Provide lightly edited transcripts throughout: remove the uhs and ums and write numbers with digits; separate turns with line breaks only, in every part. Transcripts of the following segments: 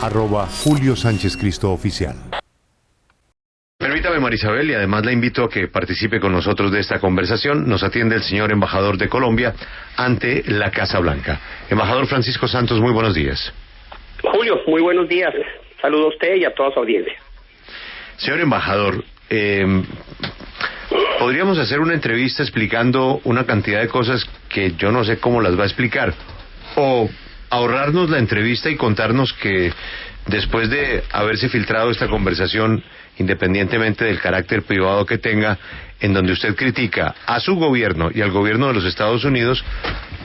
@Julio Sánchez Cristo Oficial.
Permítame, Marisabel, y además la invito a que participe con nosotros de esta conversación. Nos atiende el señor embajador de Colombia ante la Casa Blanca. Embajador Francisco Santos, muy buenos días.
Julio, muy buenos días. Saludo a usted y a toda su audiencia.
Señor embajador, podríamos hacer una entrevista explicando una cantidad de cosas que yo no sé cómo las va a explicar, o ahorrarnos la entrevista y contarnos que después de haberse filtrado esta conversación, independientemente del carácter privado que tenga, en donde usted critica a su gobierno y al gobierno de los Estados Unidos,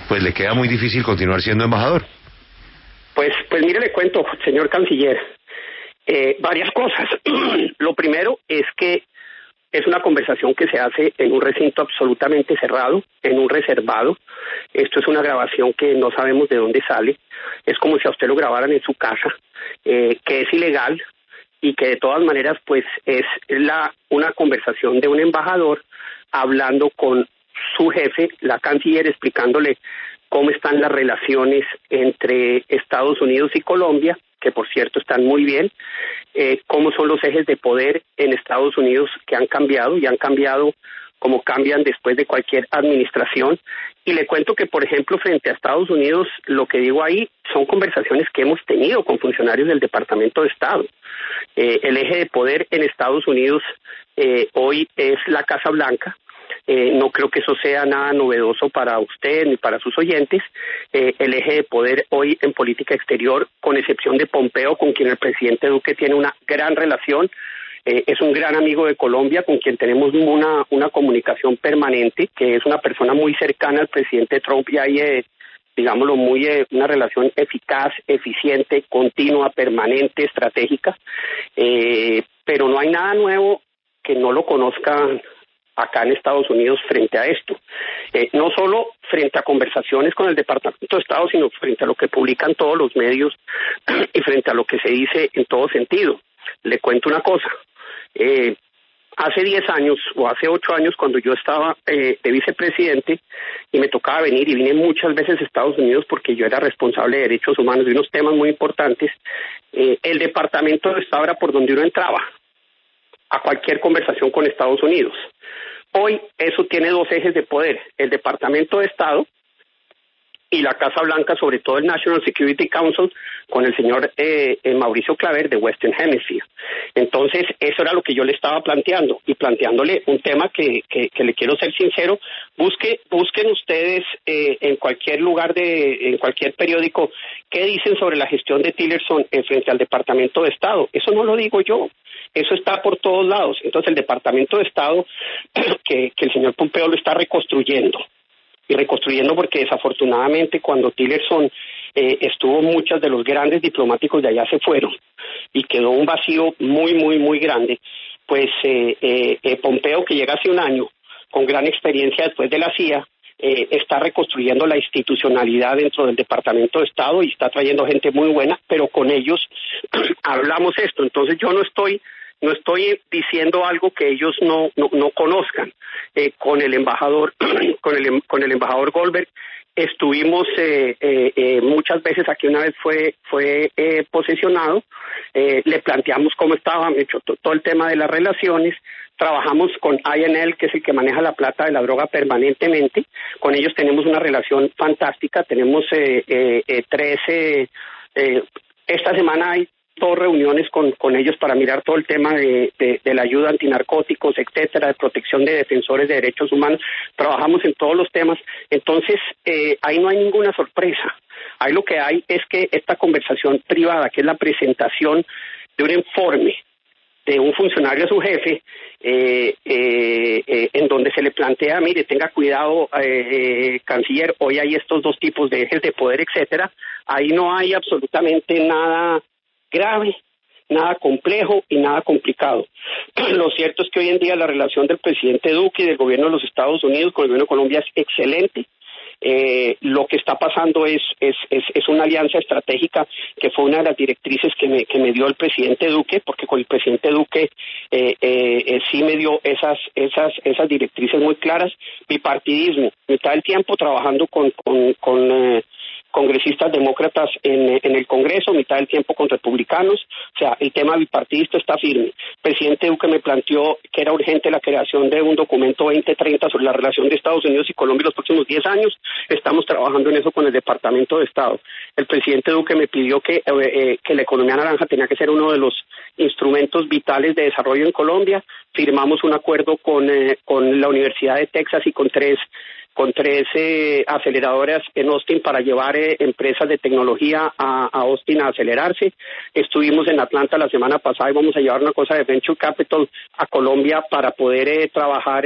pues le queda muy difícil continuar siendo embajador.
Pues mire, le cuento, señor canciller, varias cosas. Lo primero es que es una conversación que se hace en un recinto absolutamente cerrado, en un reservado. Esto es una grabación que no sabemos de dónde sale. Es como si a usted lo grabaran en su casa, que es ilegal y que de todas maneras pues es una conversación de un embajador hablando con su jefe, la canciller, explicándole cómo están las relaciones entre Estados Unidos y Colombia, que por cierto están muy bien, cómo son los ejes de poder en Estados Unidos que han cambiado y han cambiado como cambian después de cualquier administración. Y le cuento que, por ejemplo, frente a Estados Unidos, lo que digo ahí son conversaciones que hemos tenido con funcionarios del Departamento de Estado. El eje de poder en Estados Unidos hoy es la Casa Blanca. No creo que eso sea nada novedoso para usted ni para sus oyentes. El eje de poder hoy en política exterior, con excepción de Pompeo, con quien el presidente Duque tiene una gran relación, es un gran amigo de Colombia, con quien tenemos una comunicación permanente, que es una persona muy cercana al presidente Trump y hay, digámoslo, una relación eficaz, eficiente, continua, permanente, estratégica. Pero no hay nada nuevo que no lo conozcan acá en Estados Unidos frente a esto. No solo frente a conversaciones con el Departamento de Estado, sino frente a lo que publican todos los medios y frente a lo que se dice en todo sentido. Le cuento una cosa. Hace 10 años o hace 8 años, cuando yo estaba de vicepresidente y me tocaba venir, y vine muchas veces a Estados Unidos porque yo era responsable de derechos humanos de unos temas muy importantes, el Departamento de Estado era por donde uno entraba a cualquier conversación con Estados Unidos. Hoy eso tiene dos ejes de poder, el Departamento de Estado y la Casa Blanca, sobre todo el National Security Council, con el señor Mauricio Claver de Western Hemisphere. Entonces, eso era lo que yo le estaba planteando, y planteándole un tema que le quiero ser sincero. Busquen ustedes en cualquier lugar, en cualquier periódico, qué dicen sobre la gestión de Tillerson frente al Departamento de Estado. Eso no lo digo yo. Eso está por todos lados. Entonces, el Departamento de Estado, que el señor Pompeo lo está reconstruyendo, y reconstruyendo porque desafortunadamente cuando Tillerson estuvo, muchos de los grandes diplomáticos de allá se fueron y quedó un vacío muy, muy, muy grande. Pues Pompeo, que llega hace un año con gran experiencia después de la CIA, está reconstruyendo la institucionalidad dentro del Departamento de Estado y está trayendo gente muy buena, pero con ellos hablamos esto. Entonces yo no estoy diciendo algo que ellos no conozcan. Con el embajador con el embajador Goldberg estuvimos muchas veces. Aquí una vez fue posesionado, le planteamos cómo estaba hecho todo el tema de las relaciones. Trabajamos con INL, que es el que maneja la plata de la droga permanentemente. Con ellos tenemos una relación fantástica. Tenemos 13. Esta semana hay 2 reuniones con ellos para mirar todo el tema de la ayuda antinarcóticos, etcétera, de protección de defensores de derechos humanos. Trabajamos en todos los temas. Entonces, ahí no hay ninguna sorpresa. Ahí lo que hay es que esta conversación privada, que es la presentación de un informe de un funcionario a su jefe, en donde se le plantea, mire, tenga cuidado, canciller, hoy hay estos 2 tipos de ejes de poder, etcétera. Ahí no hay absolutamente nada grave, nada complejo y nada complicado. Lo cierto es que hoy en día la relación del presidente Duque y del gobierno de los Estados Unidos con el gobierno de Colombia es excelente. Lo que está pasando es una alianza estratégica que fue una de las directrices que me dio el presidente Duque, porque con el presidente Duque sí me dio esas directrices muy claras. Bipartidismo, mitad del tiempo trabajando con congresistas demócratas en el Congreso, mitad del tiempo con republicanos. O sea, el tema bipartidista está firme. El presidente Duque me planteó que era urgente la creación de un documento 2030 sobre la relación de Estados Unidos y Colombia en los próximos 10 años. Estamos trabajando en eso con el Departamento de Estado. El presidente Duque me pidió que la economía naranja tenía que ser uno de los instrumentos vitales de desarrollo en Colombia. Firmamos un acuerdo con la Universidad de Texas y con tres aceleradoras en Austin para llevar empresas de tecnología a Austin a acelerarse. Estuvimos en Atlanta la semana pasada y vamos a llevar una cosa de Venture Capital a Colombia para poder trabajar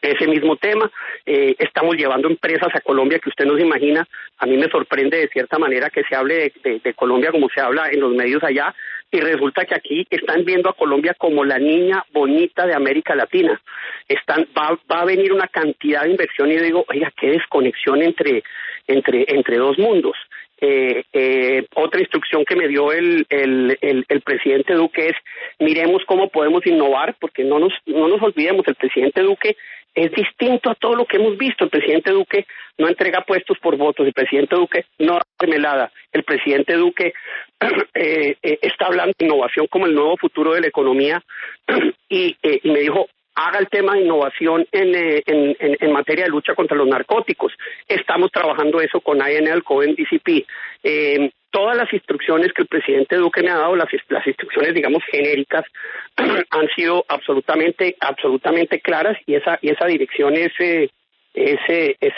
ese mismo tema. Estamos llevando empresas a Colombia que usted no se imagina. A mí me sorprende de cierta manera que se hable de Colombia como se habla en los medios allá, y resulta que aquí están viendo a Colombia como la niña bonita de América Latina. Va a venir una cantidad de inversión y yo digo, oiga, qué desconexión entre dos mundos. Otra instrucción que me dio el presidente Duque es: miremos cómo podemos innovar, porque no nos olvidemos, el presidente Duque es distinto a todo lo que hemos visto. El presidente Duque no entrega puestos por votos, el presidente Duque no da mermelada, el presidente Duque está hablando de innovación como el nuevo futuro de la economía y me dijo: haga el tema de innovación en materia de lucha contra los narcóticos. Estamos trabajando eso con INL, Cohen, DCP. Todas las instrucciones que el presidente Duque me ha dado, las instrucciones, digamos, genéricas, han sido absolutamente claras, y esa dirección es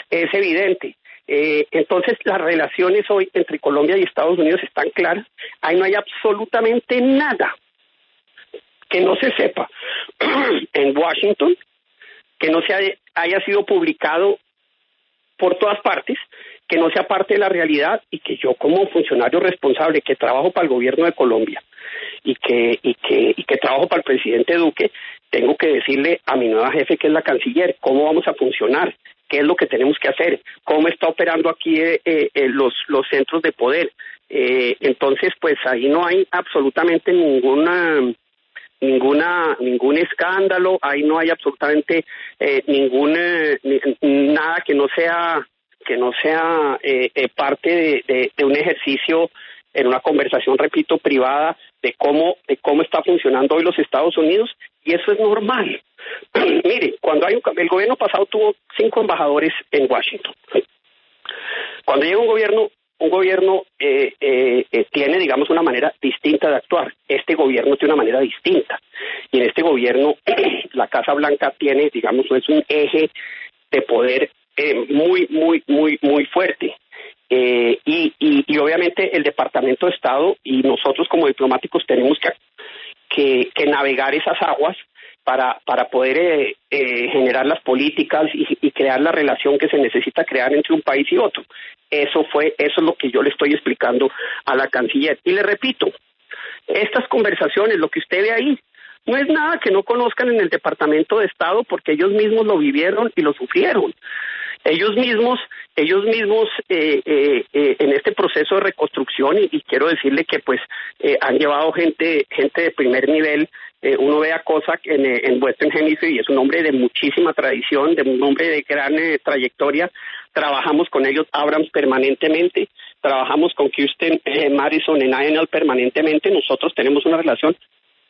evidente. Entonces, las relaciones hoy entre Colombia y Estados Unidos están claras. Ahí no hay absolutamente nada que no se sepa en Washington, que no haya sido publicado por todas partes, que no sea parte de la realidad, y que yo, como funcionario responsable que trabajo para el gobierno de Colombia y que trabajo para el presidente Duque, tengo que decirle a mi nueva jefe, que es la canciller, cómo vamos a funcionar, qué es lo que tenemos que hacer, cómo está operando aquí los centros de poder. Entonces, pues ahí no hay absolutamente ningún escándalo, ahí no hay absolutamente nada que no sea parte de un ejercicio, en una conversación, repito, privada, de cómo está funcionando hoy los Estados Unidos, y eso es normal. Mire, el gobierno pasado tuvo 5 embajadores en Washington. Cuando llega un gobierno tiene, digamos, una manera distinta de actuar. Este gobierno tiene una manera distinta, y en este gobierno la Casa Blanca tiene, digamos, es un eje de poder muy fuerte, y obviamente el Departamento de Estado y nosotros como diplomáticos tenemos que navegar esas aguas para poder generar las políticas y crear la relación que se necesita crear entre un país y otro. Eso es lo que yo le estoy explicando a la canciller. Y le repito, estas conversaciones, lo que usted ve ahí, no es nada que no conozcan en el Departamento de Estado, porque ellos mismos lo vivieron y lo sufrieron. Ellos mismos en este proceso de reconstrucción, y quiero decirle que pues han llevado gente de primer nivel. Uno ve a Cossack en Western Hemisphere, y es un hombre de muchísima tradición, de un hombre de gran trayectoria. Trabajamos con ellos, Abrams, permanentemente, trabajamos con Kirsten Madison en INL permanentemente. Nosotros tenemos una relación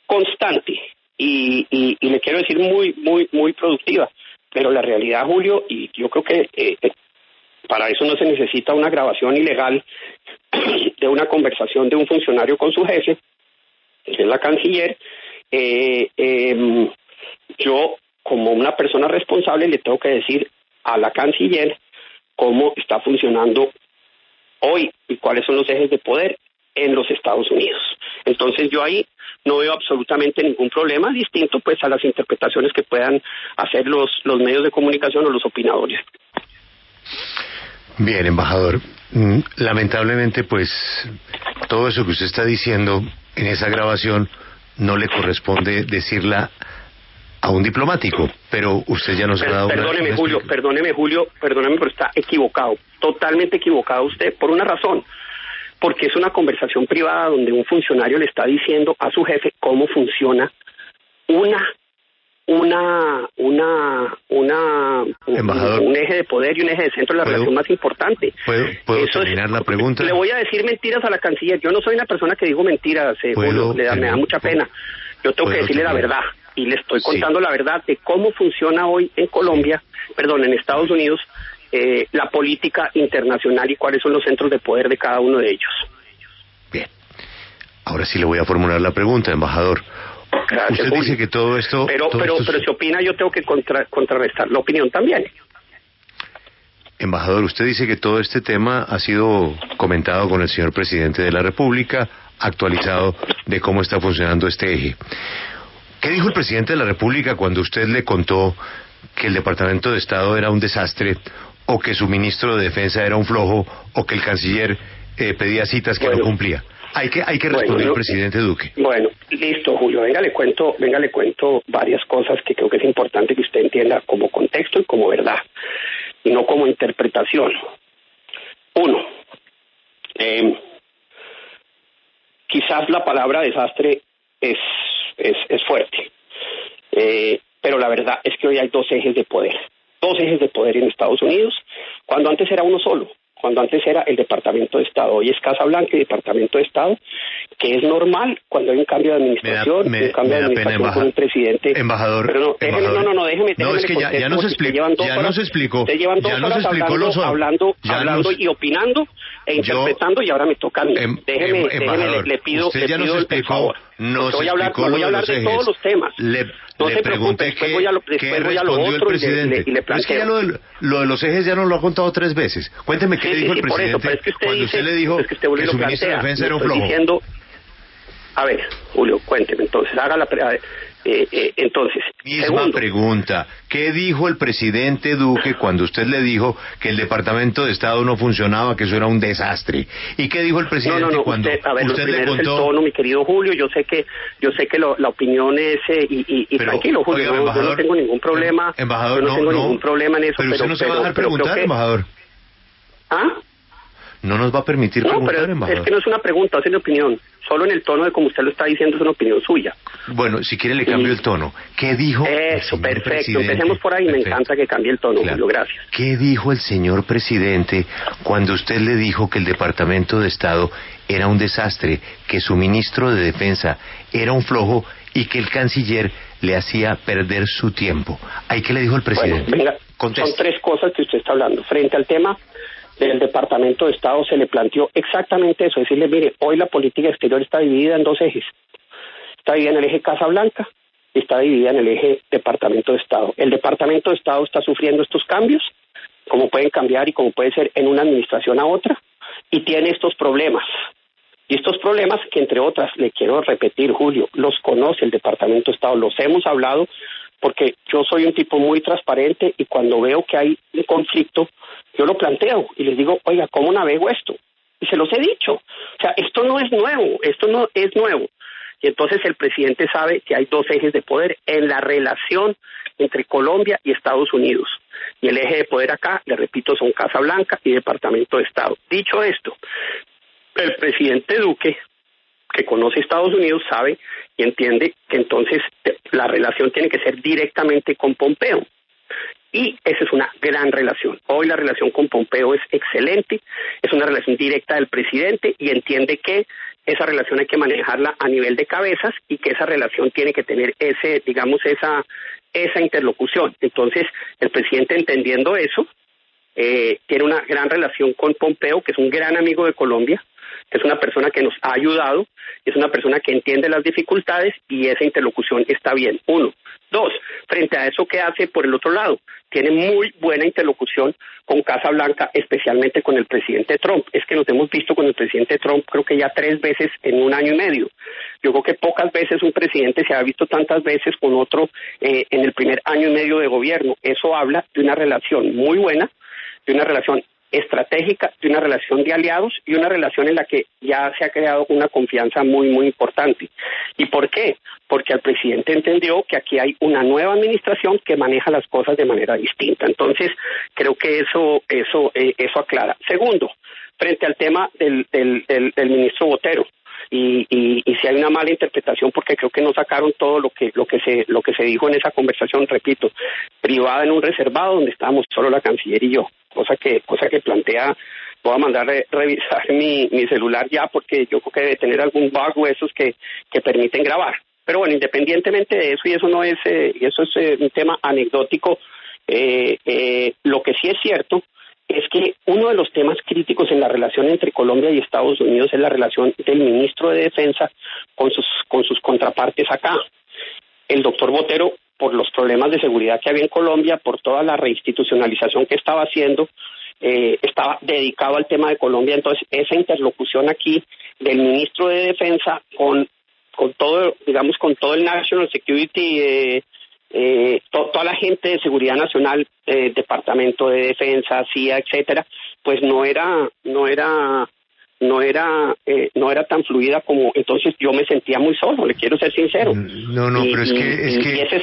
constante y le quiero decir muy productiva. Pero la realidad, Julio, y yo creo que para eso no se necesita una grabación ilegal de una conversación de un funcionario con su jefe, que es la canciller. Yo, como una persona responsable, le tengo que decir a la canciller cómo está funcionando hoy y cuáles son los ejes de poder en los Estados Unidos. Entonces yo ahí no veo absolutamente ningún problema, distinto pues a las interpretaciones que puedan hacer los medios de comunicación o los opinadores.
Bien, embajador, lamentablemente pues todo eso que usted está diciendo en esa grabación no le corresponde decirla a un diplomático, pero usted ya nos ha dado
Perdóneme, Julio, pero está equivocado, totalmente equivocado usted, por una razón. Porque es una conversación privada donde un funcionario le está diciendo a su jefe cómo funciona una
Embajador,
un eje de poder y un eje de centro de la relación más importante.
¿Puedo terminar la pregunta?
Le voy a decir mentiras a la canciller. Yo no soy una persona que digo mentiras, Julio, me da mucha pena. Yo tengo que decirle la verdad, y le estoy contando la verdad de cómo funciona hoy en Colombia, en Estados Unidos, la política internacional y cuáles son los centros de poder de cada uno de ellos.
Bien. Ahora sí le voy a formular la pregunta, embajador.
Gracias,
usted
Julio.
dice que todo esto...
Pero si opina, yo tengo que contrarrestar la opinión también.
Embajador, usted dice que todo este tema ha sido comentado con el señor presidente de la República, actualizado de cómo está funcionando este eje. ¿Qué dijo el presidente de la República cuando usted le contó que el Departamento de Estado era un desastre, o que su ministro de Defensa era un flojo, o que el canciller pedía citas que no cumplía? Hay que responder al presidente Duque.
Bueno, listo, Julio. Venga, le cuento varias cosas que creo que es importante que usted entienda como contexto y como verdad, y no como interpretación. Uno, quizás la palabra desastre es fuerte, pero la verdad es que hoy hay dos ejes de poder en Estados Unidos, cuando antes era uno solo. Cuando antes era el Departamento de Estado, hoy es Casa Blanca y Departamento de Estado, que es normal cuando hay un cambio de administración, un cambio de administración con un presidente.
Embajador,
pero déjeme.
No, es que ya nos explicó,
Ustedes llevan 2 horas hablando y opinando e interpretando, y ahora me toca a mí. Déjeme, le pido el favor. Voy a hablar de todos los temas. No se preocupe, después voy a lo otro y le planteo.
Es que ya lo de los ejes ya nos lo ha contado 3 veces. Cuénteme qué le dijo el presidente cuando usted le dijo que su ministro de Defensa era un flojo.
A ver, Julio, cuénteme, entonces, entonces.
Misma pregunta. ¿Qué dijo el presidente Duque cuando usted le dijo que el Departamento de Estado no funcionaba, que eso era un desastre? ¿Y qué dijo el presidente cuando usted le contó?
Es el tono, mi querido Julio. Yo sé que la opinión es pero, tranquilo, Julio. Oiga, yo no tengo ningún problema.
Embajador,
yo no tengo ningún problema en eso.
Pero usted no se va a dejar preguntar, embajador.
¿Ah?
No nos va a permitir preguntar,
pero
embajador.
Es que no es una pregunta, es una opinión. Solo en el tono de como usted lo está diciendo es una opinión suya.
Bueno, si quiere le cambio el tono. ¿Qué dijo el señor
perfecto.
presidente?
Empecemos por ahí.
Perfecto.
Me encanta que cambie el tono, claro. Julio, gracias.
¿Qué dijo el señor presidente cuando usted le dijo que el Departamento de Estado era un desastre, que su ministro de Defensa era un flojo y que el canciller le hacía perder su tiempo? ¿Ahí qué le dijo el presidente?
Bueno, venga, son 3 cosas que usted está hablando. Frente al tema del Departamento de Estado se le planteó exactamente eso, decirle, mire, hoy la política exterior está dividida en 2 ejes. Está dividida en el eje Casa Blanca y está dividida en el eje Departamento de Estado. El Departamento de Estado está sufriendo estos cambios, como pueden cambiar y como puede ser en una administración a otra, y tiene estos problemas. Y estos problemas que, entre otras, le quiero repetir, Julio, los conoce el Departamento de Estado, los hemos hablado, porque yo soy un tipo muy transparente y cuando veo que hay un conflicto, yo lo planteo y les digo, oiga, ¿cómo navego esto? Y se los he dicho. O sea, esto no es nuevo. Y entonces el presidente sabe que hay 2 ejes de poder en la relación entre Colombia y Estados Unidos. Y el eje de poder acá, le repito, son Casa Blanca y Departamento de Estado. Dicho esto, el presidente Duque, que conoce Estados Unidos, sabe y entiende que entonces la relación tiene que ser directamente con Pompeo. Y esa es una gran relación. Hoy la relación con Pompeo es excelente, es una relación directa del presidente y entiende que esa relación hay que manejarla a nivel de cabezas y que esa relación tiene que tener esa interlocución. Entonces, el presidente, entendiendo eso, tiene una gran relación con Pompeo, que es un gran amigo de Colombia, que es una persona que nos ha ayudado, es una persona que entiende las dificultades y esa interlocución está bien. 1. 2, frente a eso, ¿qué hace por el otro lado? Tiene muy buena interlocución con Casa Blanca, especialmente con el presidente Trump. Es que nos hemos visto con el presidente Trump creo que ya 3 veces en 1 año y medio. Yo creo que pocas veces un presidente se ha visto tantas veces con otro en el primer año y medio de gobierno. Eso habla de una relación muy buena, de una relación estratégica, de una relación de aliados y una relación en la que ya se ha creado una confianza muy, muy importante. ¿Y por qué? Porque el presidente entendió que aquí hay una nueva administración que maneja las cosas de manera distinta. Entonces, creo que eso aclara. Segundo, frente al tema del ministro Botero, y si hay una mala interpretación, porque creo que no sacaron todo lo que se dijo en esa conversación, repito, privada en un reservado donde estábamos solo la canciller y yo, cosa que plantea. Voy a mandar revisar mi celular ya, porque yo creo que debe tener algún bug o esos que permiten grabar. Pero bueno, independientemente de eso, y eso no es un tema anecdótico, lo que sí es cierto es que uno de los temas críticos en la relación entre Colombia y Estados Unidos es la relación del ministro de Defensa con sus contrapartes acá. El doctor Botero, por los problemas de seguridad que había en Colombia, por toda la reinstitucionalización que estaba haciendo, estaba dedicado al tema de Colombia. Entonces, esa interlocución aquí del ministro de Defensa con todo, digamos, con todo el National Security, toda la gente de seguridad nacional, Departamento de Defensa, CIA, etcétera, pues no era tan fluida como. Entonces yo me sentía muy solo, le quiero ser sincero.
Pero ese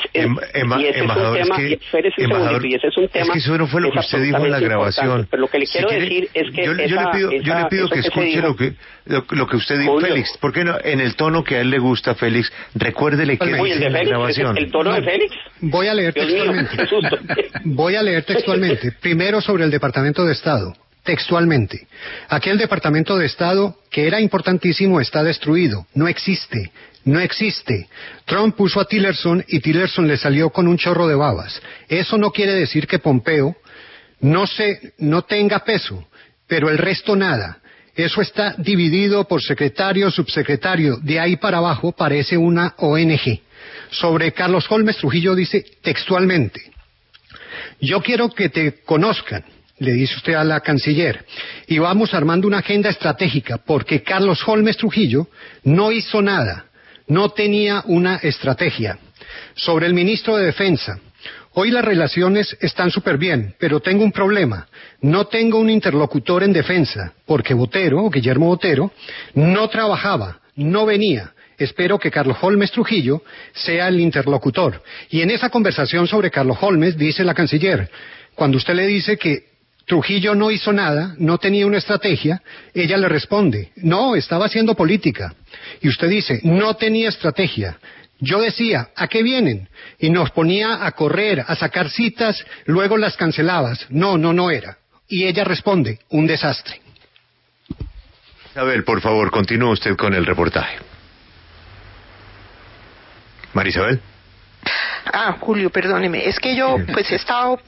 es un tema. Es que eso no fue lo que usted dijo en la grabación.
Pero lo que le quiero decir es que
yo le pido que escuche lo que usted dijo, Félix. ¿Por qué no, en el tono que a él le gusta, Félix, recuérdele que dice en la grabación?
¿El tono de Félix?
Voy a leer textualmente. Primero, sobre el Departamento de Estado. Textualmente, aquel Departamento de Estado que era importantísimo está destruido, no existe. Trump puso a Tillerson y Tillerson le salió con un chorro de babas. Eso no quiere decir que Pompeo no tenga peso, pero el resto nada. Eso está dividido por secretario, subsecretario, de ahí para abajo parece una ONG. Sobre Carlos Holmes Trujillo dice textualmente: yo quiero que te conozcan, le dice usted a la canciller, y vamos armando una agenda estratégica, porque Carlos Holmes Trujillo no hizo nada, no tenía una estrategia. Sobre el ministro de Defensa, hoy las relaciones están súper bien, pero tengo un problema, no tengo un interlocutor en defensa, porque Guillermo Botero, no trabajaba, no venía. Espero que Carlos Holmes Trujillo sea el interlocutor. Y en esa conversación sobre Carlos Holmes, dice la canciller, cuando usted le dice que Trujillo no hizo nada, no tenía una estrategia, ella le responde, no, estaba haciendo política. Y usted dice, no tenía estrategia. Yo decía, ¿a qué vienen? Y nos ponía a correr, a sacar citas, luego las cancelabas. No era. Y ella responde, un desastre.
Isabel, por favor, continúe usted con el reportaje. Marisabel.
Julio, perdóneme, es que yo pues he estado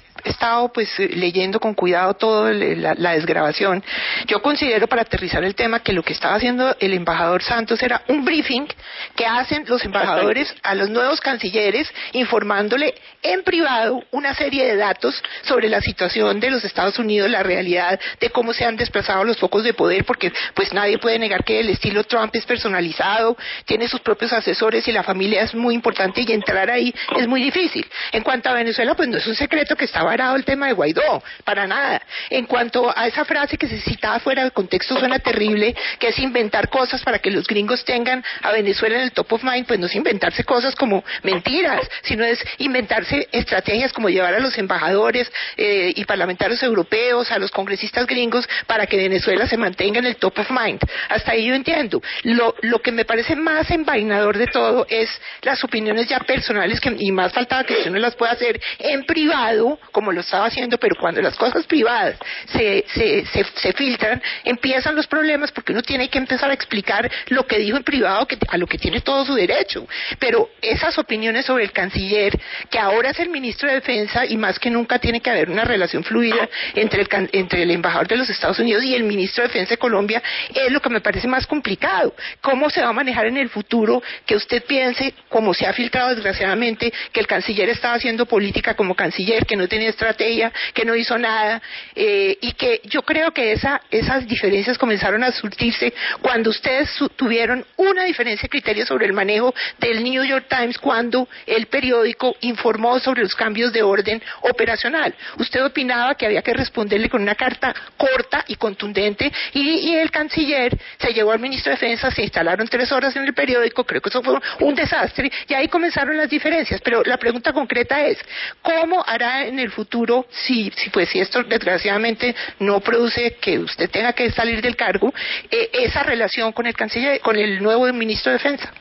leyendo con cuidado toda la desgrabación. Yo considero, para aterrizar el tema, que lo que estaba haciendo el embajador Santos era un briefing que hacen los embajadores a los nuevos cancilleres, informándole en privado una serie de datos sobre la situación de los Estados Unidos, la realidad de cómo se han desplazado los focos de poder, porque pues nadie puede negar que el estilo Trump es personalizado, tiene sus propios asesores y la familia es muy importante, y entrar ahí es muy difícil. En cuanto a Venezuela, pues no es un secreto que estaba el tema de Guaidó, para nada. En cuanto a esa frase que se citaba fuera de contexto, suena terrible, que es inventar cosas para que los gringos tengan a Venezuela en el top of mind. Pues no es inventarse cosas como mentiras, sino es inventarse estrategias como llevar a los embajadores y parlamentarios europeos, a los congresistas gringos, para que Venezuela se mantenga en el top of mind. Hasta ahí yo entiendo. Lo que me parece más envainador de todo es las opiniones ya personales, y más faltaba que usted no las pueda hacer en privado, como lo estaba haciendo, pero cuando las cosas privadas se filtran, empiezan los problemas, porque uno tiene que empezar a explicar lo que dijo en privado, a lo que tiene todo su derecho. Pero esas opiniones sobre el canciller, que ahora es el ministro de Defensa, y más que nunca tiene que haber una relación fluida entre el embajador de los Estados Unidos y el ministro de Defensa de Colombia, es lo que me parece más complicado. ¿Cómo se va a manejar en el futuro que usted piense, como se ha filtrado desgraciadamente, que el canciller estaba haciendo política como canciller, que no tenía estrategia, que no hizo nada, y que yo creo que esas diferencias comenzaron a surtirse cuando ustedes tuvieron una diferencia de criterio sobre el manejo del New York Times, cuando el periódico informó sobre los cambios de orden operacional. Usted opinaba que había que responderle con una carta corta y contundente, y el canciller se llevó al ministro de Defensa, se instalaron 3 horas en el periódico, creo que eso fue un desastre, y ahí comenzaron las diferencias. Pero la pregunta concreta es, ¿cómo hará en el futuro, si esto desgraciadamente no produce que usted tenga que salir del cargo, esa relación con el canciller, con el nuevo ministro de Defensa?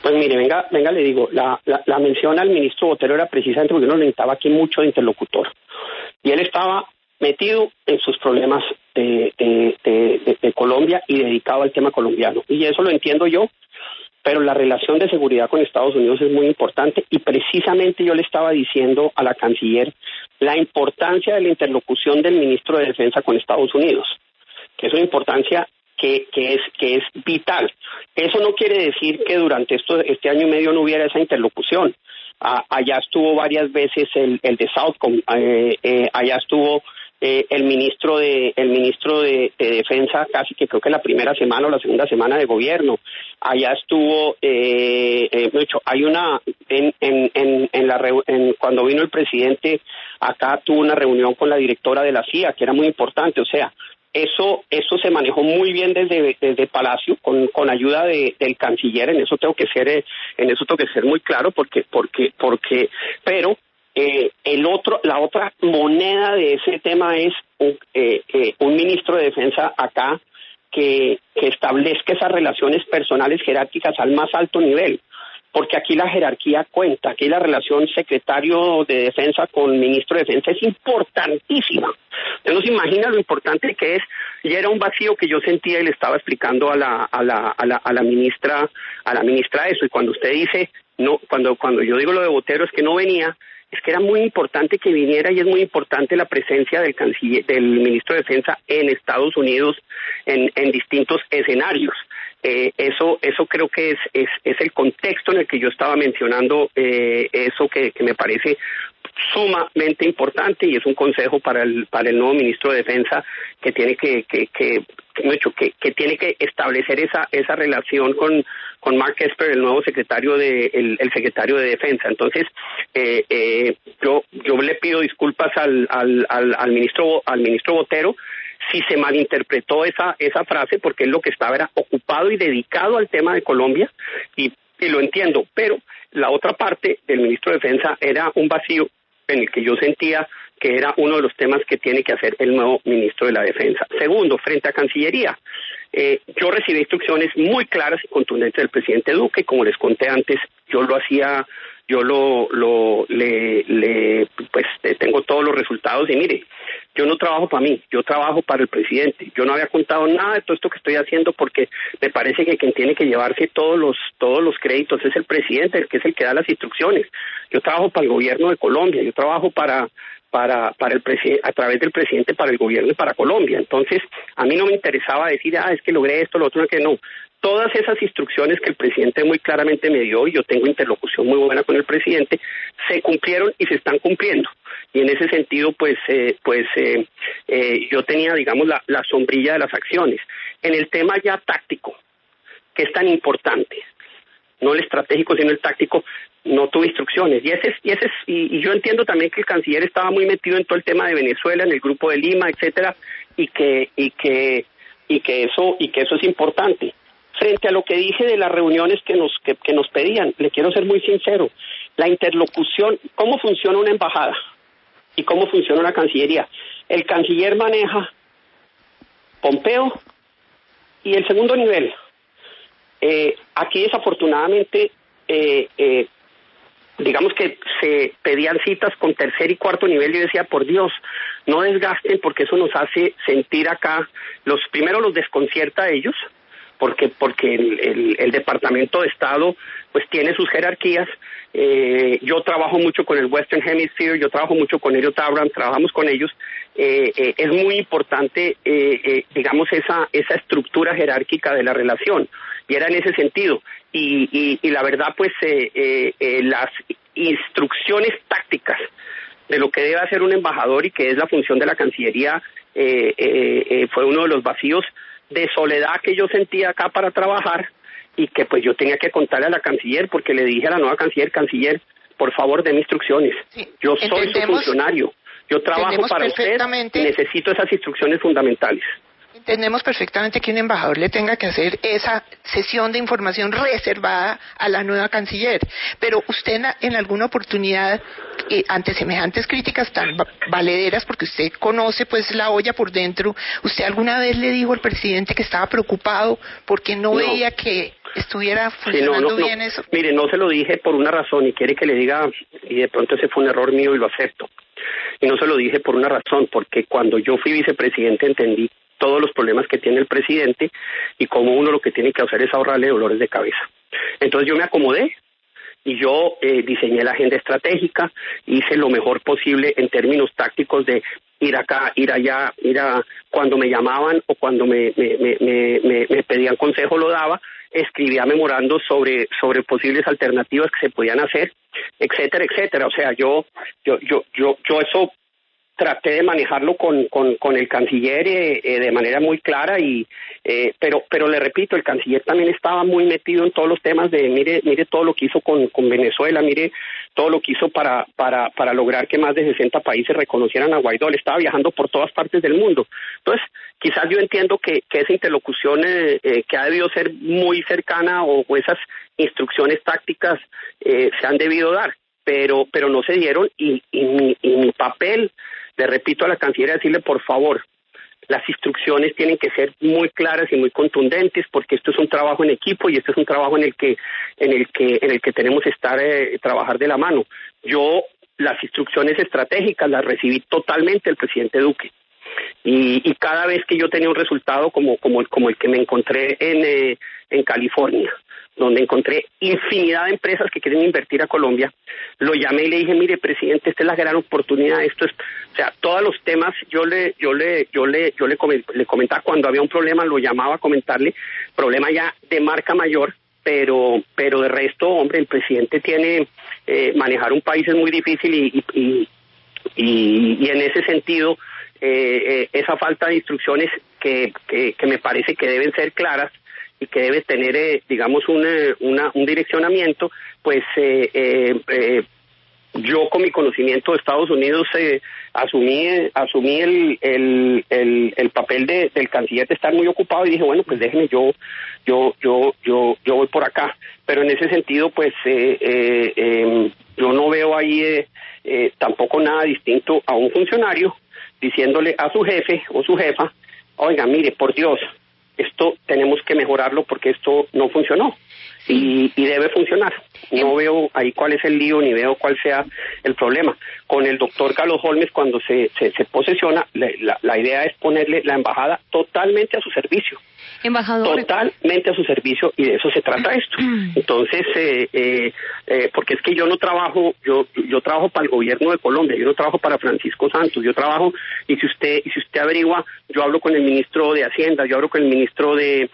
Pues mire, venga, le digo, la mención al ministro Botero era precisamente porque uno necesitaba aquí mucho de interlocutor. Y él estaba metido en sus problemas de Colombia y dedicado al tema colombiano. Y eso lo entiendo yo, pero la relación de seguridad con Estados Unidos es muy importante y precisamente yo le estaba diciendo a la canciller la importancia de la interlocución del ministro de Defensa con Estados Unidos, que es una importancia que es vital. Eso no quiere decir que durante este año y medio no hubiera esa interlocución. Allá estuvo varias veces el de Southcom, allá estuvo el ministro de Defensa casi que creo que la primera semana o la segunda semana de gobierno. Allá estuvo hay una cuando vino el presidente acá tuvo una reunión con la directora de la CIA que era muy importante. O sea, eso se manejó muy bien desde Palacio con ayuda del canciller. En eso tengo que ser muy claro pero la otra moneda de ese tema es un ministro de Defensa acá que establezca esas relaciones personales jerárquicas al más alto nivel, porque aquí la jerarquía cuenta, aquí la relación secretario de Defensa con ministro de Defensa es importantísima. Usted no se imagina lo importante que es, y era un vacío que yo sentía y le estaba explicando a la ministra eso, y cuando usted dice, no, cuando yo digo lo de Botero es que no venía, es que era muy importante que viniera y es muy importante la presencia del canciller, del ministro de Defensa en Estados Unidos en distintos escenarios. Eso creo que es el contexto en el que yo estaba mencionando eso que me parece sumamente importante y es un consejo para el nuevo ministro de Defensa que tiene que tiene que establecer esa relación con Mark Esper, el nuevo secretario el secretario de Defensa. Entonces yo le pido disculpas al ministro Botero si se malinterpretó esa frase, porque él lo que estaba era ocupado y dedicado al tema de Colombia y lo entiendo, pero la otra parte del ministro de Defensa era un vacío en el que yo sentía que era uno de los temas que tiene que hacer el nuevo ministro de la Defensa. Segundo, frente a Cancillería, yo recibí instrucciones muy claras y contundentes del presidente Duque, como les conté antes, tengo todos los resultados y mire, yo no trabajo para mí, yo trabajo para el presidente. Yo no había contado nada de todo esto que estoy haciendo porque me parece que quien tiene que llevarse todos los créditos es el presidente, el que es el que da las instrucciones. Yo trabajo para el gobierno de Colombia, yo trabajo para el presidente, a través del presidente para el gobierno y para Colombia. Entonces, a mí no me interesaba decir, es que logré esto, lo otro, que no. Todas esas instrucciones que el presidente muy claramente me dio, y yo tengo interlocución muy buena con el presidente, se cumplieron y se están cumpliendo. Y en ese sentido, yo tenía, digamos, la sombrilla de las acciones. En el tema ya táctico, que es tan importante, no el estratégico, sino el táctico, no tuve instrucciones. Y yo entiendo también que el canciller estaba muy metido en todo el tema de Venezuela, en el Grupo de Lima, etcétera, y que eso es importante. Frente a lo que dije de las reuniones que nos pedían, le quiero ser muy sincero, la interlocución, cómo funciona una embajada y cómo funciona una cancillería. El canciller maneja Pompeo y el segundo nivel. Aquí desafortunadamente, digamos que se pedían citas con tercer y cuarto nivel. Yo decía, por Dios, no desgasten, porque eso nos hace sentir acá, los desconcierta a ellos, porque el Departamento de Estado pues tiene sus jerarquías. Yo trabajo mucho con el Western Hemisphere, yo trabajo mucho con Elliot Abrams, trabajamos con ellos. Es muy importante, digamos, esa estructura jerárquica de la relación, y era en ese sentido. Y la verdad, pues, las instrucciones tácticas de lo que debe hacer un embajador y que es la función de la Cancillería fue uno de los vacíos de soledad que yo sentía acá para trabajar, y que pues yo tenía que contarle a la canciller, porque le dije a la nueva canciller, por favor, deme instrucciones. Sí, yo soy su funcionario, yo trabajo para usted y necesito esas instrucciones fundamentales.
entendemos perfectamente que un embajador le tenga que hacer esa sesión de información reservada a la nueva canciller, pero usted en alguna oportunidad, ante semejantes críticas tan valederas, porque usted conoce pues la olla por dentro, ¿usted alguna vez le dijo al presidente que estaba preocupado porque no veía que estuviera funcionando bien eso?
Mire, no se lo dije por una razón y quiere que le diga, y de pronto ese fue un error mío y lo acepto. Y no se lo dije por una razón, porque cuando yo fui vicepresidente entendí todos los problemas que tiene el presidente y como uno lo que tiene que hacer es ahorrarle dolores de cabeza. Entonces yo me acomodé y yo diseñé la agenda estratégica, hice lo mejor posible en términos tácticos de ir acá, ir allá, cuando me llamaban o cuando me pedían consejo lo daba, escribía memorandos sobre posibles alternativas que se podían hacer, etcétera, etcétera. O sea, yo eso traté de manejarlo con el canciller de manera muy clara pero le repito, el canciller también estaba muy metido en todos los temas de mire todo lo que hizo con Venezuela, mire todo lo que hizo para lograr que más de 60 países reconocieran a Guaidó. Él estaba viajando por todas partes del mundo. Entonces, quizás yo entiendo que esa interlocución que ha debido ser muy cercana o esas instrucciones tácticas se han debido dar, pero no se dieron y mi papel, le repito a la canciller, decirle por favor, las instrucciones tienen que ser muy claras y muy contundentes porque esto es un trabajo en equipo y esto es un trabajo en el que tenemos que trabajar de la mano. Yo las instrucciones estratégicas las recibí totalmente del presidente Duque y cada vez que yo tenía un resultado como el que me encontré en California, donde encontré infinidad de empresas que quieren invertir a Colombia, lo llamé y le dije, mire, presidente, esta es la gran oportunidad, o sea, todos los temas yo le comentaba cuando había un problema, lo llamaba a comentarle, problema ya de marca mayor, pero de resto, hombre, el presidente tiene, manejar un país es muy difícil y en ese sentido, esa falta de instrucciones que me parece que deben ser claras, y que debe tener, digamos, un direccionamiento, pues yo con mi conocimiento de Estados Unidos asumí el papel del canciller de estar muy ocupado y dije, bueno, pues déjeme, yo voy por acá. Pero en ese sentido, pues yo no veo ahí tampoco nada distinto a un funcionario diciéndole a su jefe o su jefa, oiga, mire, por Dios, esto tenemos que mejorarlo porque esto no funcionó y debe funcionar. No veo ahí cuál es el lío ni veo cuál sea el problema. Con el doctor Carlos Holmes, cuando se posesiona, la idea es ponerle la embajada totalmente a su servicio.
Embajador.
Totalmente a su servicio y de eso se trata esto. Entonces, porque es que yo no trabajo, yo trabajo para el gobierno de Colombia, yo no trabajo para Francisco Santos, yo trabajo y si usted averigua, yo hablo con el ministro de Hacienda, yo hablo con el ministro de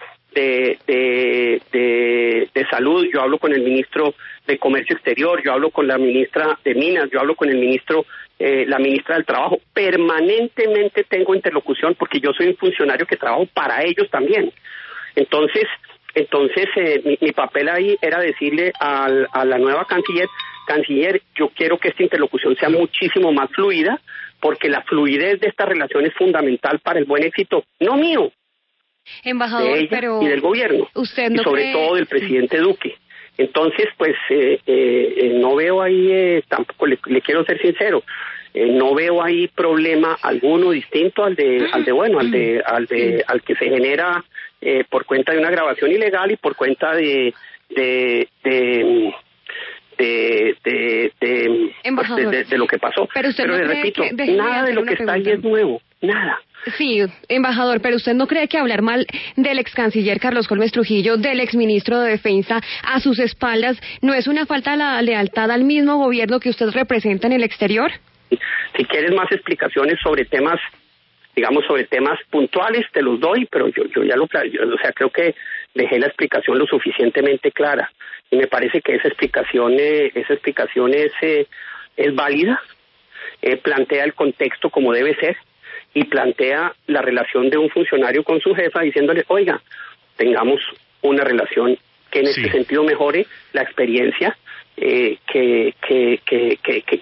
Salud, yo hablo con el ministro de Comercio Exterior, yo hablo con la ministra de Minas, yo hablo con el ministro la ministra del Trabajo, permanentemente tengo interlocución porque yo soy un funcionario que trabajo para ellos también. Entonces mi papel ahí era decirle a la nueva canciller, yo quiero que esta interlocución sea muchísimo más fluida, porque la fluidez de esta relación es fundamental para el buen éxito, no mío,
embajador,
de ella
pero
y del gobierno,
usted no
y sobre
cree...
todo del presidente Duque. Entonces, pues, no veo ahí, tampoco le quiero ser sincero, no veo ahí problema alguno distinto al que se genera por cuenta de una grabación ilegal y por cuenta de lo que pasó.
Pero
le repito, nada de lo que está ahí es nuevo, nada.
Sí, embajador, pero ¿usted no cree que hablar mal del ex canciller Carlos Holmes Trujillo, del ex ministro de Defensa, a sus espaldas, no es una falta de lealtad al mismo gobierno que usted representa en el exterior?
Si quieres más explicaciones sobre temas, digamos, sobre temas puntuales, te los doy, pero yo ya creo que dejé la explicación lo suficientemente clara y me parece que esa explicación es válida, plantea el contexto como debe ser y plantea la relación de un funcionario con su jefa diciéndole, oiga, tengamos una relación que en este sentido mejore la experiencia que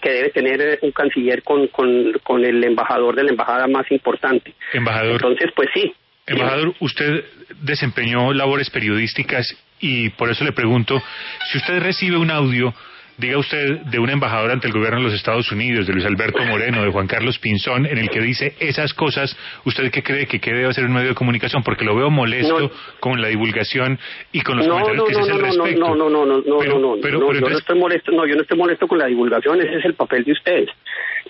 debe tener un canciller con el embajador de la embajada más importante.
Embajador.
Entonces, pues sí,
Embajador, usted desempeñó labores periodísticas y por eso le pregunto, si usted recibe un audio, diga usted, de un embajador ante el gobierno de los Estados Unidos, de Luis Alberto Moreno, de Juan Carlos Pinzón, en el que dice esas cosas, ¿usted qué cree que debe hacer un medio de comunicación? Porque lo veo molesto con la divulgación y con los comentarios que se hacen al respecto.
Yo no estoy molesto, yo no estoy molesto con la divulgación, ese es el papel de ustedes.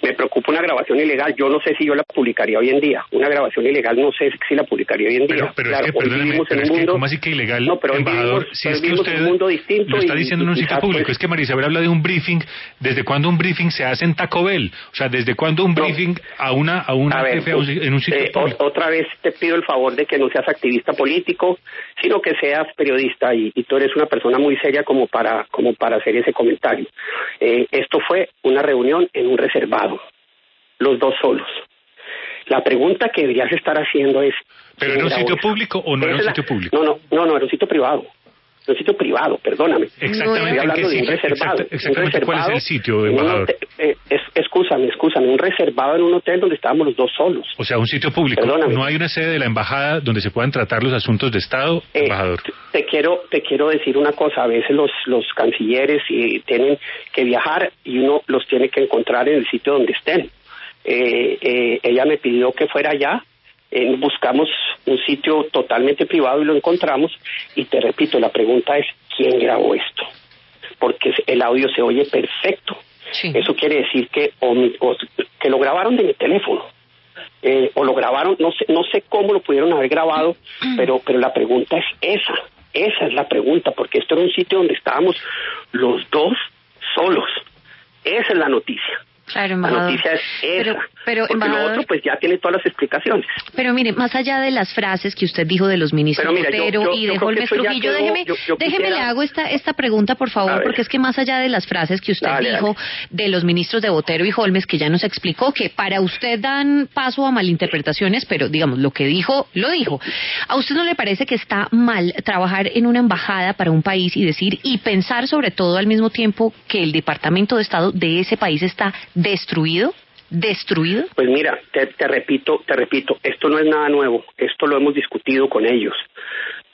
Me preocupa una grabación ilegal, yo no sé si yo la publicaría hoy en día. Una grabación ilegal no sé si la publicaría hoy en día.
Pero claro, es que, perdóneme, ¿cómo así que ilegal, embajador? Si es que usted lo está diciendo en un sitio público, es que María Isabel habla de un briefing. ¿Desde cuándo un briefing se hace en Taco Bell? O sea, ¿desde cuándo un briefing a una jefe en un sitio público?
Otra vez te pido el favor de que no seas activista político, sino que seas periodista y tú eres una persona muy seria como para hacer ese comentario. Esto fue una reunión en un reservado, los dos solos. La pregunta que deberías estar haciendo es...
¿Pero era un sitio público o no era un sitio público?
No, era un sitio privado. Un sitio privado, perdóname.
Exactamente.
Estoy hablando de un reservado.
Exactamente. ¿Cuál es el sitio, embajador?
Escúchame. Un reservado en un hotel donde estábamos los dos solos.
O sea, un sitio público.
Perdóname.
¿No hay una sede de la embajada donde se puedan tratar los asuntos de Estado, embajador?
Te quiero decir una cosa. A veces los cancilleres tienen que viajar y uno los tiene que encontrar en el sitio donde estén. Ella me pidió que fuera allá. Buscamos un sitio totalmente privado y lo encontramos, y te repito, la pregunta es ¿quién grabó esto? Porque el audio se oye perfecto. Sí. Eso quiere decir que que lo grabaron de mi teléfono, o lo grabaron, no sé cómo lo pudieron haber grabado, pero la pregunta es esa es la pregunta, porque esto era un sitio donde estábamos los dos solos. Esa es la noticia.
Claro, embajador.
La noticia es esa.
Pero
porque lo otro pues ya tiene todas las explicaciones.
Pero mire, más allá de las frases que usted dijo de los ministros Botero y de Holmes Trujillo, déjeme le hago esta pregunta, por favor, porque es que más allá de las frases que usted dijo de los ministros de Botero y Holmes, que ya nos explicó que para usted dan paso a malinterpretaciones, pero digamos, lo que dijo, lo dijo. ¿A usted no le parece que está mal trabajar en una embajada para un país y decir, y pensar sobre todo al mismo tiempo que el Departamento de Estado de ese país está destruido? ¿Destruido?
Pues mira, te repito, esto no es nada nuevo, esto lo hemos discutido con ellos.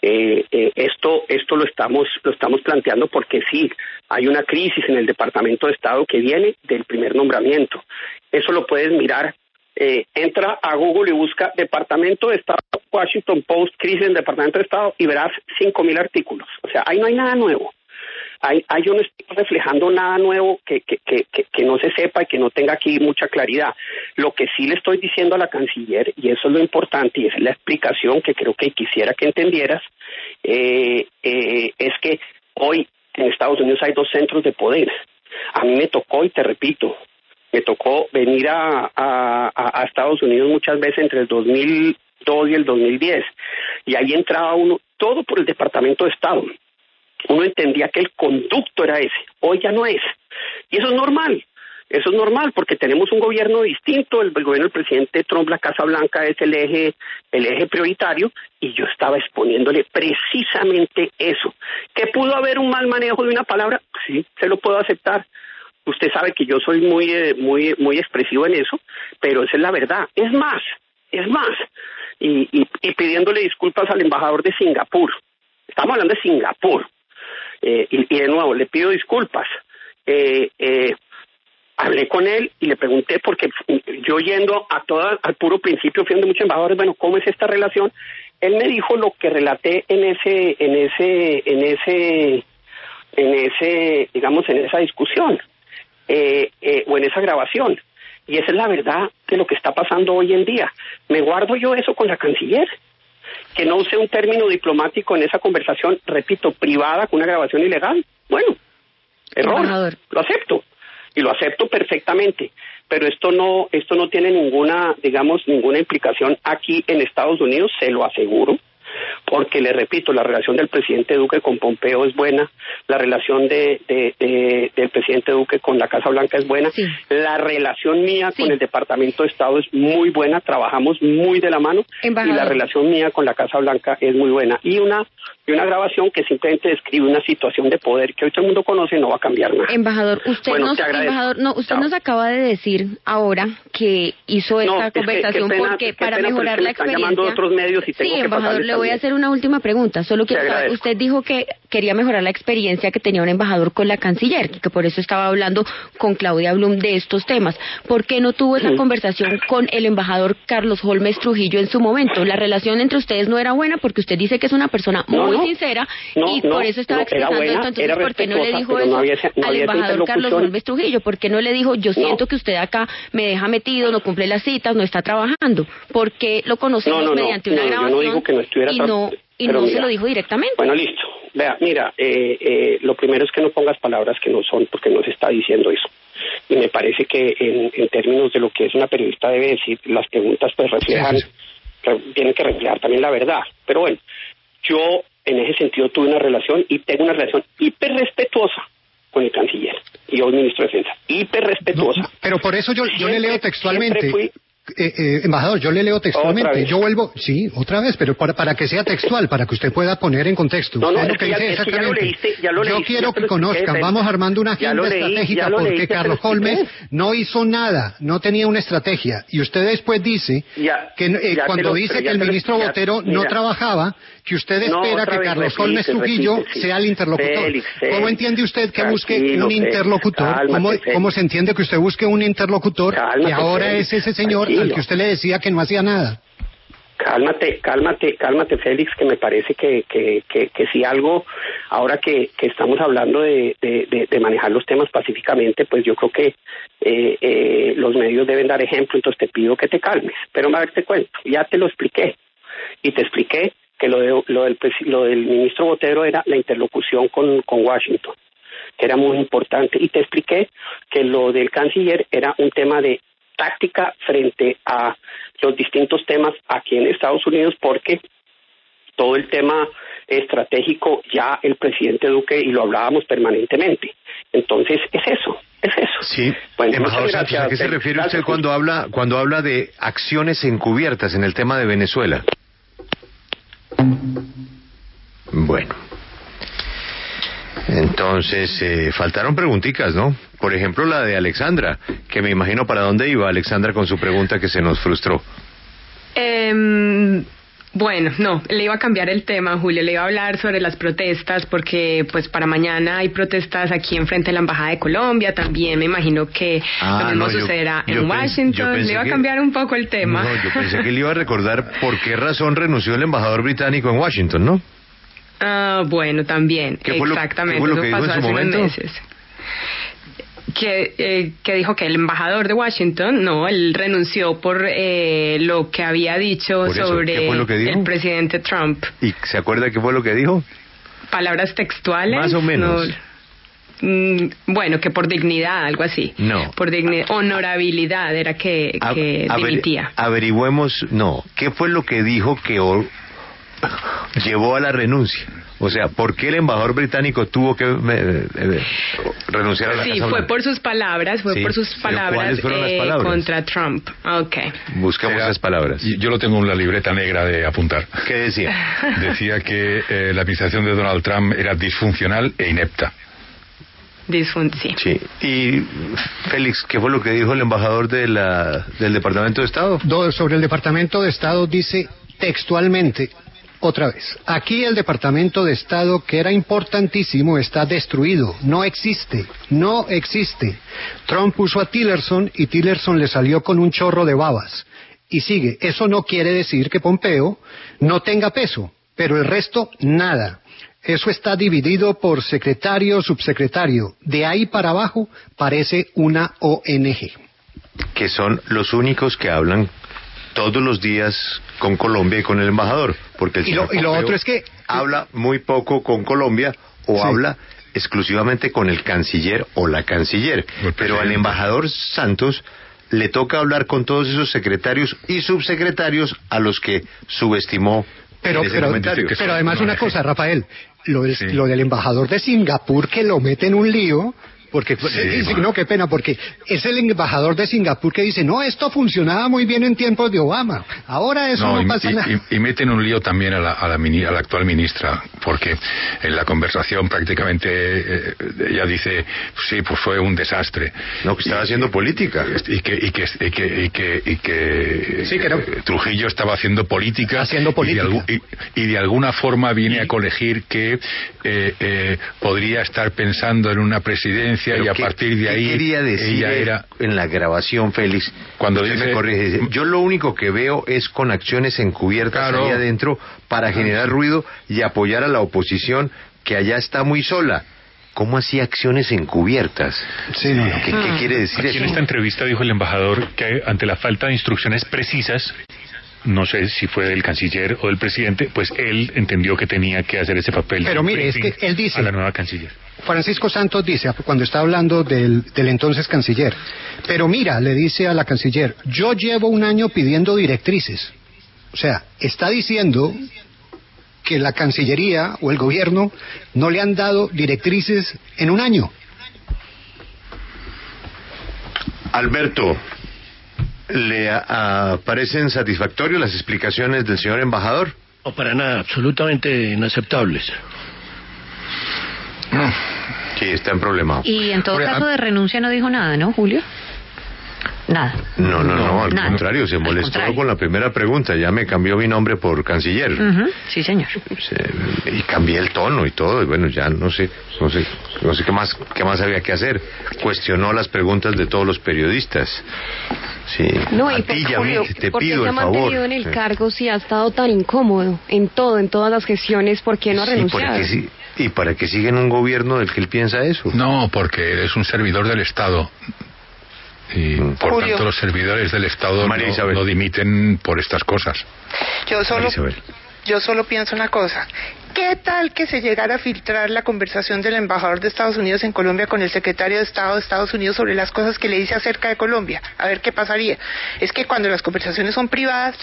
Esto lo estamos planteando porque sí, hay una crisis en el Departamento de Estado que viene del primer nombramiento. Eso lo puedes mirar, entra a Google y busca Departamento de Estado, Washington Post, crisis en el Departamento de Estado, y verás 5,000 artículos. O sea, ahí no hay nada nuevo. Yo no estoy reflejando nada nuevo que no se sepa y que no tenga aquí mucha claridad. Lo que sí le estoy diciendo a la canciller, y eso es lo importante, y esa es la explicación que creo que quisiera que entendieras, es que hoy en Estados Unidos hay 2 centros de poder. A mí me tocó, y te repito, venir a Estados Unidos muchas veces entre el 2002 y el 2010, y ahí entraba uno, todo por el Departamento de Estado. Uno entendía que el conducto era ese, hoy ya no es. Y eso es normal porque tenemos un gobierno distinto, el gobierno del presidente Trump, la Casa Blanca es el eje prioritario, y yo estaba exponiéndole precisamente eso. ¿Que pudo haber un mal manejo de una palabra? Sí, se lo puedo aceptar. Usted sabe que yo soy muy expresivo en eso, pero esa es la verdad. Es más, y pidiéndole disculpas al embajador de Singapur. Estamos hablando de Singapur. Y de nuevo, le pido disculpas. Hablé con él y le pregunté, porque yo yendo al puro principio, fui donde muchos embajadores, bueno, ¿cómo es esta relación? Él me dijo lo que relaté en esa discusión, o en esa grabación. Y esa es la verdad de lo que está pasando hoy en día. ¿Me guardo yo eso con la canciller? Que no use un término diplomático en esa conversación, repito, privada, con una grabación ilegal. Bueno, error, lo acepto, y lo acepto perfectamente, pero esto no tiene ninguna implicación aquí en Estados Unidos, se lo aseguro, porque le repito, la relación del presidente Duque con Pompeo es buena, la relación del presidente Duque con la Casa Blanca es buena, sí. La relación mía con el Departamento de Estado es muy buena, trabajamos muy de la mano, embajador. Y la relación mía con la Casa Blanca es muy buena. Y una y una grabación que simplemente describe una situación de poder que hoy todo el mundo conoce, no va a cambiar nada.
Embajador, usted nos acaba de decir ahora que hizo esta conversación porque para mejorar la experiencia.
Están llamando de otros medios y tengo
sí, embajador, le voy a hacer una última pregunta. Solo que usted dijo que quería mejorar la experiencia que tenía un embajador con la canciller, que por eso estaba hablando con Claudia Blum de estos temas. ¿Por qué no tuvo esa conversación con el embajador Carlos Holmes Trujillo en su momento? La relación entre ustedes no era buena porque usted dice que es una persona muy sincera y por eso estaba expresando esto. Entonces, ¿por qué no le dijo eso al embajador Carlos Holmes Trujillo? ¿Por qué no le dijo, yo siento que usted acá me deja metido, no cumple las citas, no está trabajando? ¿Por qué lo conocemos mediante una grabación
yo no digo que no estuviera
y no se lo dijo directamente?
Bueno, listo. Vea, mira, lo primero es que no pongas palabras que no son, porque no se está diciendo eso. Y me parece que en términos de lo que es una periodista debe decir, las preguntas pues tienen que reflejar también la verdad. Pero bueno, yo en ese sentido tuve una relación y tengo una relación hiper respetuosa con el canciller y hoy ministro de Defensa, hiper respetuosa.
No, pero por eso yo le leo textualmente. Embajador, yo le leo textualmente. Yo vuelvo, sí, otra vez, pero para que sea textual, para que usted pueda poner en contexto.
No,
lo que dice exactamente. Yo quiero que conozcan, vamos armando una agenda estratégica porque Carlos Holmes no hizo nada, no tenía una estrategia. Y usted después dice que cuando dice que el ministro Botero no trabajaba, que usted espera que Carlos Holmes Trujillo sea el interlocutor. ¿Cómo entiende usted que busque un interlocutor? ¿Cómo se entiende que usted busque un interlocutor que ahora es ese señor al que usted le decía que no hacía nada?
Cálmate, Félix, que me parece que si algo, ahora que estamos hablando de manejar los temas pacíficamente, pues yo creo que los medios deben dar ejemplo, entonces te pido que te calmes. Pero a ver, te cuento, ya te lo expliqué, y te expliqué que lo del ministro Botero era la interlocución con Washington, que era muy importante, y te expliqué que lo del canciller era un tema de táctica frente a los distintos temas aquí en Estados Unidos, porque todo el tema estratégico ya el presidente Duque, y lo hablábamos permanentemente. Entonces, es eso.
Sí, bueno, embajador Sánchez, ¿a qué se refiere usted cuando habla de acciones encubiertas en el tema de Venezuela? Bueno, entonces faltaron preguntitas, ¿no? Por ejemplo, la de Alexandra, que me imagino para dónde iba Alexandra con su pregunta que se nos frustró.
Bueno, no, le iba a cambiar el tema, Julio, le iba a hablar sobre las protestas, porque pues para mañana hay protestas aquí enfrente de la Embajada de Colombia, también me imagino que lo mismo sucederá en Washington. Le iba a cambiar un poco el tema.
No, yo pensé que le iba a recordar por qué razón renunció el embajador británico en Washington, ¿no?
Bueno, también, exactamente,
¿qué fue lo que
eso pasó
dijo en su momento?
Meses. Que dijo que el embajador de Washington, él renunció por lo que había dicho sobre el presidente Trump.
¿Y se acuerda qué fue lo que dijo?
Palabras textuales.
Más o menos.
Bueno, que por dignidad, algo así.
No.
Por honorabilidad era que dimitía.
Averigüemos, ¿qué fue lo que dijo que llevó a la renuncia? O sea, ¿por qué el embajador británico tuvo que renunciar a la Casa Blanca?
Fue por sus palabras,
¿Cuáles fueron las palabras?
Contra Trump. Okay.
Buscamos esas palabras.
Yo lo tengo en la libreta negra de apuntar.
¿Qué decía?
Decía que la administración de Donald Trump era disfuncional e inepta.
Sí. Y Félix, ¿qué fue lo que dijo el embajador del Departamento de Estado?
Sobre el Departamento de Estado dice textualmente, otra vez, aquí el Departamento de Estado, que era importantísimo, está destruido, no existe. Trump puso a Tillerson y Tillerson le salió con un chorro de babas. Y sigue, eso no quiere decir que Pompeo no tenga peso, pero el resto, nada. Eso está dividido por secretario, subsecretario. De ahí para abajo parece una ONG.
Que son los únicos que hablan todos los días con Colombia y con el embajador, porque el señor
y lo otro es que
habla muy poco con Colombia o habla exclusivamente con el canciller o la canciller, pero al embajador Santos le toca hablar con todos esos secretarios y subsecretarios a los que subestimó.
Pero además una cosa, Rafael, lo del embajador de Singapur, que lo mete en un lío, porque dice, no, qué pena, porque es el embajador de Singapur que dice, no, esto funcionaba muy bien en tiempos de Obama, ahora eso no pasa nada.
Y meten un lío también a la actual ministra, porque en la conversación prácticamente ella dice, sí, pues fue un desastre.
No, que estaba haciendo política.
Y que Trujillo estaba haciendo política. Y de alguna forma viene a colegir que podría estar pensando en una presidencia. Pero y a partir de ahí
quería decir
ella era
en la grabación, Félix,
cuando dice,
me corrige, yo lo único que veo es con acciones encubiertas ahí adentro para generar ruido y apoyar a la oposición que allá está muy sola. ¿Cómo hacía acciones encubiertas?
Sí, no.
¿Qué quiere decir eso?
En esta entrevista dijo el embajador que ante la falta de instrucciones precisas, no sé si fue del canciller o del presidente, pues él entendió que tenía que hacer ese papel.
Pero mire, es que él dice,
a la nueva canciller.
Francisco Santos dice, cuando está hablando del entonces canciller, pero mira, le dice a la canciller, yo llevo un año pidiendo directrices. O sea, está diciendo que la Cancillería o el gobierno no le han dado directrices en un año.
Alberto, ¿le parecen satisfactorias las explicaciones del señor embajador?
No, para nada, absolutamente inaceptables.
Sí, está en problema.
Y en todo caso de renuncia no dijo nada, ¿no, Julio? Nada.
No, al contrario, se molestó con la primera pregunta, ya me cambió mi nombre por canciller.
Sí, señor.
Y cambié el tono y todo, y bueno, ya no sé qué más había que hacer. Cuestionó las preguntas de todos los periodistas. Sí.
No, y pues, Julio, ¿por qué se ha mantenido en el cargo si ha estado tan incómodo en todas las gestiones? ¿Por qué no ha renunciado?
¿Y para qué sigue en un gobierno del que él piensa eso?
No, porque es un servidor del Estado. Y por tanto los servidores del Estado no dimiten por estas cosas.
Yo solo pienso una cosa. ¿Qué tal que se llegara a filtrar la conversación del embajador de Estados Unidos en Colombia con el secretario de Estado de Estados Unidos sobre las cosas que le dice acerca de Colombia? A ver qué pasaría. Es que cuando las conversaciones son privadas,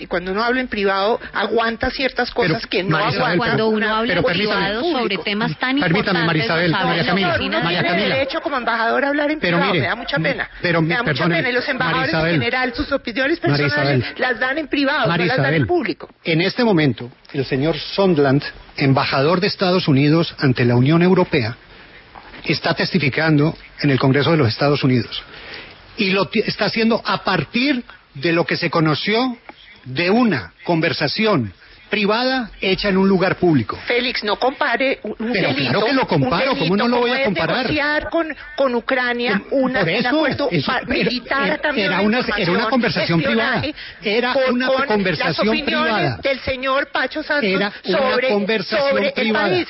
y cuando uno habla en privado aguanta ciertas cosas que no aguanta.
Cuando uno habla en privado sobre temas tan importantes,
María Camila,
tiene derecho como embajador a hablar en privado, me da mucha pena. Me da mucha pena. Y los embajadores en general, sus opiniones personales las dan en privado, no las dan en público.
En este momento, el señor Sondland, embajador de Estados Unidos ante la Unión Europea, está testificando en el Congreso de los Estados Unidos. Y lo está haciendo a partir de lo que se conoció de una conversación privada hecha en un lugar público.
Félix, no compare un
pero
delito.
Claro que lo comparo, ¿cómo no lo voy a comparar?
Negociar con Ucrania un acuerdo militar también.
Era una conversación privada. Era una conversación privada.
Del señor Pacho Santos
era una conversación privada.
El país.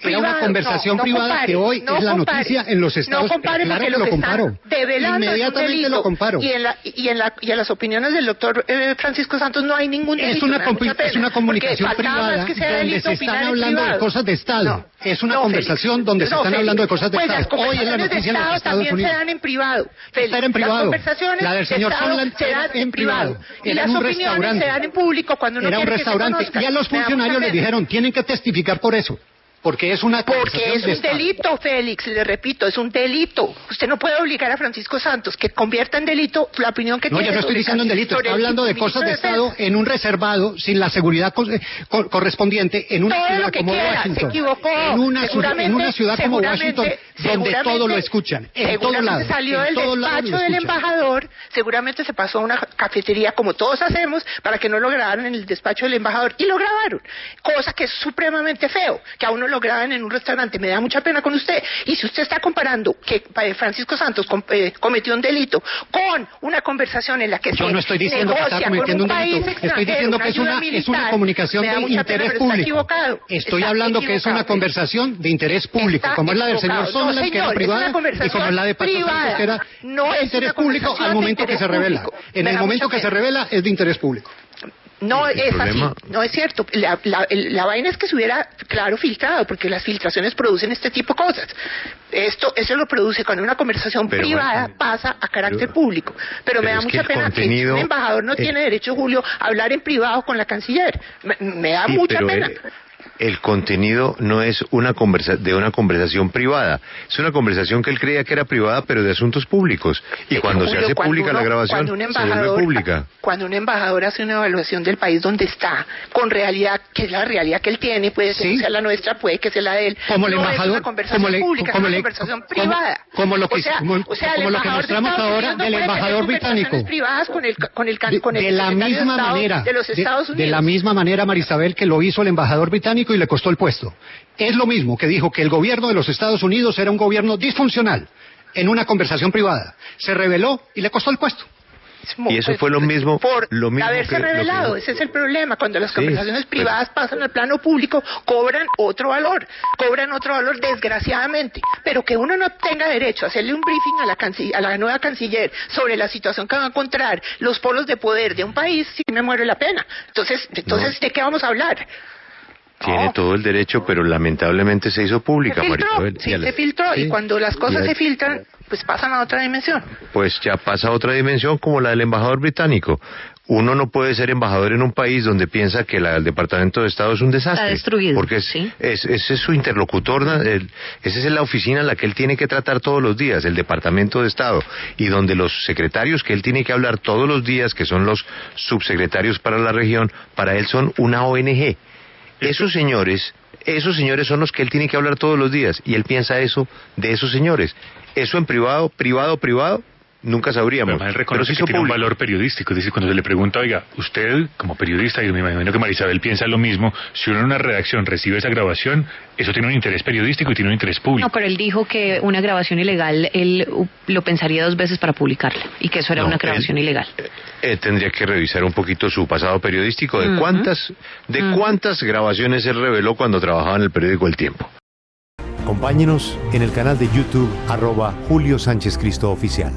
Era una conversación privada que hoy es la noticia en los Estados Unidos. Claro que lo comparo. Inmediatamente lo comparo.
Y en las opiniones del doctor Francisco Santos no hay ningún delito.
Es una comunicación privada donde se están hablando de cosas de Estado. Es una conversación donde se están hablando de cosas de Estado. Hoy es la noticia en los Estados Unidos.
También se dan en privado.
Esta era en privado. La del señor Sondland
se dan en privado.
Y las opiniones
se dan en público cuando no quiere que se conozcan.
Era un restaurante. Y a los funcionarios les dijeron, tienen que testificar por eso. Porque es un
delito, Félix, le repito, es un delito. Usted no puede obligar a Francisco Santos que convierta en delito la opinión que tiene.
No, yo no estoy diciendo en delito, estoy hablando de cosas de Estado en un reservado, sin la seguridad correspondiente, en una ciudad como Washington.
Se equivocó.
En una ciudad como Washington, donde todo lo escuchan. En todo lado.
Salió del despacho del embajador, seguramente se pasó a una cafetería, como todos hacemos, para que no lo grabaran en el despacho del embajador. Y lo grabaron. Cosa que es supremamente feo, que a uno lo graban en un restaurante. Me da mucha pena con usted. Y si usted está comparando que Francisco Santos cometió un delito con una conversación en la que
yo no estoy diciendo que está cometiendo un delito. Estoy diciendo que es una comunicación de interés público. Estoy hablando que es una conversación de interés público, como es la del señor Sondland, que era privada, y como es la de Pacho Santos, que era de interés público al momento que se revela. En el momento que se revela es de interés público.
No es así, no es cierto. La vaina es que se hubiera, claro, filtrado, porque las filtraciones producen este tipo de cosas. Eso lo produce cuando una conversación privada pasa a carácter público. Pero me da mucha pena que un embajador no tiene derecho, Julio, a hablar en privado con la canciller. Me da mucha pena.
el contenido no es una conversación privada. Es una conversación que él creía que era privada, pero de asuntos públicos. Y cuando se hace pública la grabación, se vuelve pública.
Cuando un embajador hace una evaluación del país donde está, con realidad, que es la realidad que él tiene, puede que no sea la nuestra, puede que sea la de él.
Como el
no
embajador,
es una conversación pública, es una conversación privada.
Como lo que mostramos ahora del embajador británico.
Privadas con el
de la misma manera,
de los Estados Unidos.
De la misma manera, Marisabel, que lo hizo el embajador británico y le costó el puesto. Es lo mismo que dijo que el gobierno de los Estados Unidos era un gobierno disfuncional en una conversación privada. Se reveló y le costó el puesto.
Y eso fue lo mismo.
Por haberse revelado, ese es el problema. Cuando las conversaciones privadas pasan al plano público, cobran otro valor, desgraciadamente. Pero que uno no tenga derecho a hacerle un briefing a la nueva canciller sobre la situación que va a encontrar los polos de poder de un país, sí me muere la pena. Entonces, ¿de qué vamos a hablar?
Tiene todo el derecho, pero lamentablemente se hizo pública, Marisabel.
Se filtró, y cuando las cosas se filtran, pues pasan a otra dimensión.
Pues ya pasa a otra dimensión, como la del embajador británico. Uno no puede ser embajador en un país donde piensa que el Departamento de Estado es un desastre.
Está destruido.
Porque ese es su interlocutor, esa es la oficina en la que él tiene que tratar todos los días, el Departamento de Estado, y donde los secretarios que él tiene que hablar todos los días, que son los subsecretarios para la región, para él son una ONG. Esos señores son los que él tiene que hablar todos los días, y él piensa eso de esos señores. Eso en privado, nunca sabríamos.
Pero él reconoce que tiene un valor periodístico. Es decir, cuando se le pregunta, oiga, usted como periodista, y me imagino que Marisabel piensa lo mismo, si uno en una redacción recibe esa grabación, eso tiene un interés periodístico y tiene un interés público.
No, pero él dijo que una grabación ilegal, él lo pensaría 2 veces para publicarla, y que eso era una grabación ilegal.
Tendría que revisar un poquito su pasado periodístico, de cuántas grabaciones él reveló cuando trabajaba en el periódico El Tiempo.
Acompáñenos en el canal de YouTube @Julio Sánchez Cristo Oficial.